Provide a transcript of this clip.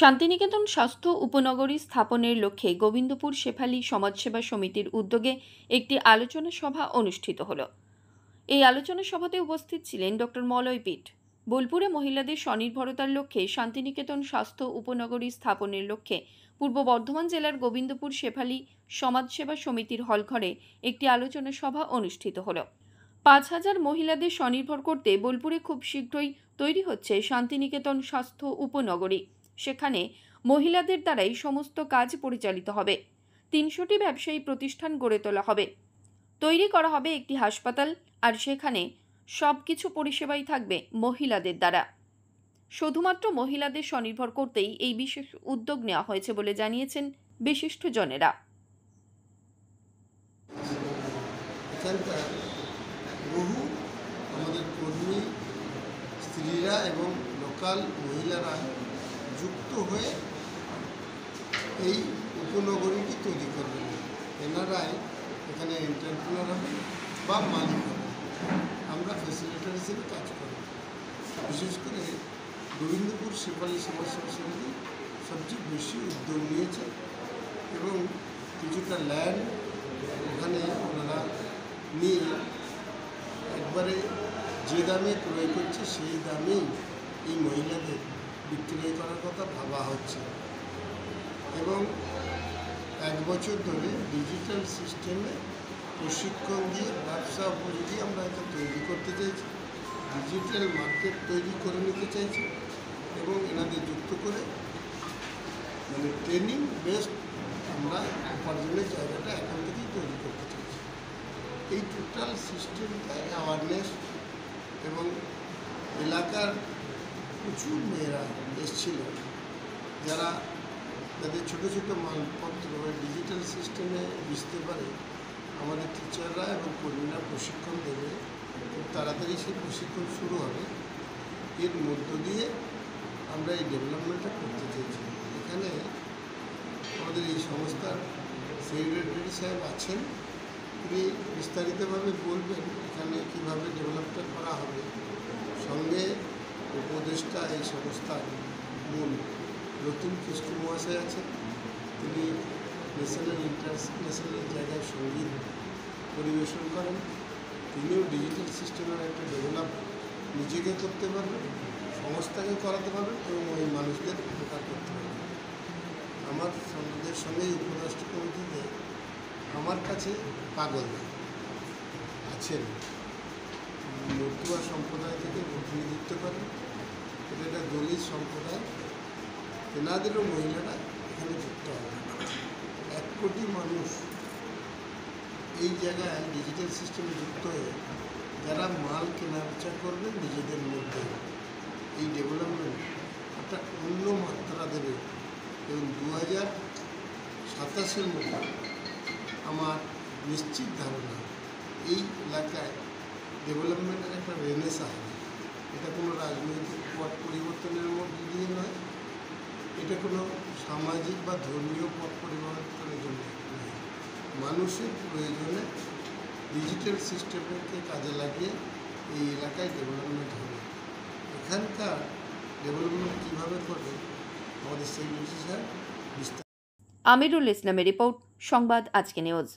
শান্তিনিকেতন স্বাস্থ্য উপনগরী স্থাপনের লক্ষ্যে গোবিন্দপুর শেফালী সমাজসেবা সমিতির উদ্যোগে একটি আলোচনা সভা অনুষ্ঠিত হল। এই আলোচনা সভাতে উপস্থিত ছিলেন ডক্টর মলয় পিঠ। বোলপুরে মহিলাদের স্বনির্ভরতার লক্ষ্যে শান্তিনিকেতন স্বাস্থ্য উপনগরী স্থাপনের লক্ষ্যে পূর্ব বর্ধমান জেলার গোবিন্দপুর শেফালী সমাজসেবা সমিতির হলঘরে একটি আলোচনা সভা অনুষ্ঠিত হল। ৫,০০০ মহিলাদের স্বনির্ভর করতে বোলপুরে খুব শীঘ্রই তৈরি হচ্ছে শান্তিনিকেতন স্বাস্থ্য উপনগরী। সেখানে মহিলাদের দ্বারাই সমস্ত কাজ পরিচালিত হবে। ৩০০টি ব্যবসায়ী প্রতিষ্ঠান গড়ে তোলা হবে। তৈরি করা হবে একটি হাসপাতাল, আর সেখানে সব কিছু পরিষেবাই থাকবে মহিলাদের দ্বারা। শুধুমাত্র মহিলাদের স্বনির্ভর করতেই এই বিশেষ উদ্যোগ নেওয়া হয়েছে বলে জানিয়েছেন বিশিষ্টজনেরা। বহু আমাদের কর্মী স্ত্রীরা এবং লোকাল মহিলারা যুক্ত হয়ে এই উপনগরীটি তৈরি করবেন। এনারাই এখানে এন্টারপ্রেনার হবে বা মালিক হবে। আমরা ফ্যাসিলিটার হিসেবে কাজ করি। বিশেষ করে গোবিন্দপুর শেফালী সমাজসেবা সমিতি সবচেয়ে বেশি উদ্যোগ নিয়েছে এবং কিছুটা ল্যান্ড ওখানে ওনারা নিয়ে একবারে যে দামে ক্রয় করছে সেই দামেই এই মহিলাদের বিক্রয় করার কথা ভাবা হচ্ছে এবং 1 বছর ধরে ডিজিটাল সিস্টেমে প্রশিক্ষণ দিয়ে ব্যবসা উপযোগী আমরা এটা তৈরি করতে চাইছি। ডিজিটাল মার্কেট তৈরি করে নিতে চাইছি এবং এনাদের যুক্ত করে মানে ট্রেনিং বেসড আমরা উপার্জনের জায়গাটা এখন থেকেই তৈরি করতে চাইছি। এই টোটাল সিস্টেমটা অ্যাওয়ারনেস এবং এলাকার প্রচুর মেয়েরা এসেছিল যারা যাদের ছোটো ছোটো মালপত্র ডিজিটাল সিস্টেমে বুঝতে পারে। আমাদের টিচাররা এবং কর্মীরা প্রশিক্ষণ দেবে, খুব তাড়াতাড়ি সেই প্রশিক্ষণ শুরু হবে। এর মধ্য দিয়ে আমরা এই ডেভেলপমেন্টটা করতে চাইছি। এখানে আমাদের এই সংস্থার সেক্রেটারি সাহেব আছেন, তিনি বিস্তারিতভাবে বলবেন এখানে কীভাবে ডেভেলপটা করা হবে। সঙ্গে উপদেষ্টা এই সংস্থার মূল রতিন কৃষ্ণ মহাশয় আছেন, তিনি ন্যাশনাল ইন্টারন্যাশনাল জায়গায় সঙ্গীত পরিবেশন করেন। তিনিও ডিজিটাল সিস্টেমের একটা ডেভেলপ নিজেকে করতে পারবেন, সংস্থাকে করাতে পারবেন এবং ওই মানুষদের উপকার করতে পারবেন। আমার সঙ্গীদের সঙ্গে উপরাষ্ট্র কমিটিতে আমার কাছে পাগল আছেন, মতুয়া সম্প্রদায় থেকে প্রতিনিধিত্ব করেন। এটা একটা দলিত সম্প্রদায়, এনাদেরও মহিলারা এখানে যুক্ত হবে। 1 কোটি মানুষ এই জায়গায় ডিজিটাল সিস্টেমে যুক্ত হয়ে যারা মাল কেনাবেচা করবে নিজেদের মধ্যে এই ডেভেলপমেন্ট একটা অন্য মাত্রা দেবে এবং 2027-এর মধ্যে আমার নিশ্চিত ধারণা এই এলাকায় ডেভেলপমেন্টের একটা রেনেসাঁ হবে। এটা কোনো রাজনৈতিক পট পরিবর্তনের মধ্যে দিয়ে নয়, এটা কোনো সামাজিক বা ধর্মীয় পট পরিবর্তনের জন্য নয়। মানুষের প্রয়োজনে ডিজিটাল সিস্টেমকে কাজে লাগিয়ে এই এলাকায় ডেভেলপমেন্ট হবে। এখানকার ডেভেলপমেন্ট কীভাবে করবে আমাদের সেই বিষয়ে বিস্তার। আমিরুল ইসলামের রিপোর্ট, সংবাদ আজকে নিউজ।